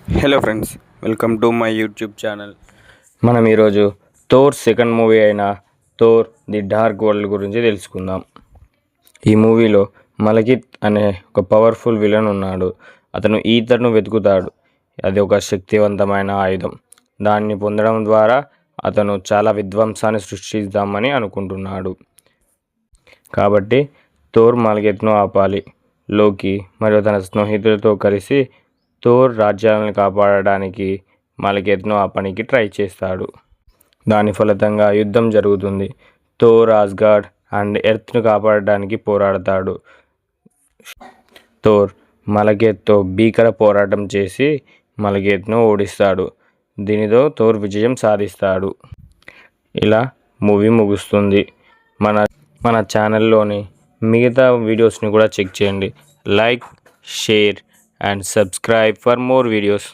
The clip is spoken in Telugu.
Hello friends, welcome to my YouTube channel. మనం ఈరోజు థోర్ సెకండ్ మూవీ అయిన థోర్ ది డార్క్ వరల్డ్ గురించి తెలుసుకుందాం. ఈ మూవీలో మలకిత్ అనే ఒక పవర్ఫుల్ విలన్ ఉన్నాడు. అతను ఈథర్ను వెతుకుతాడు. అది ఒక శక్తివంతమైన ఆయుధం. దాన్ని పొందడం ద్వారా అతను చాలా విధ్వంసాన్ని సృష్టిద్దామని అనుకుంటున్నాడు. కాబట్టి థోర్ మలకిత్ను ఆపాలి. లోకి మరియు తన స్నేహితులతో కలిసి థోర్ రాజ్యాలను కాపాడడానికి మలకిత్ను ఆ పనికి ట్రై చేస్తాడు. దాని ఫలితంగా యుద్ధం జరుగుతుంది. థోర్ ఆస్గార్డ్ అండ్ ఎర్త్ను కాపాడడానికి పోరాడతాడు. థోర్ మలకిత్తో భీకర పోరాటం చేసి మలకిత్ను ఓడిస్తాడు. దీనితో థోర్ విజయం సాధిస్తాడు. ఇలా మూవీ ముగుస్తుంది. మన ఛానల్లోని మిగతా వీడియోస్ని కూడా చెక్ చేయండి. Like, share and subscribe for more videos.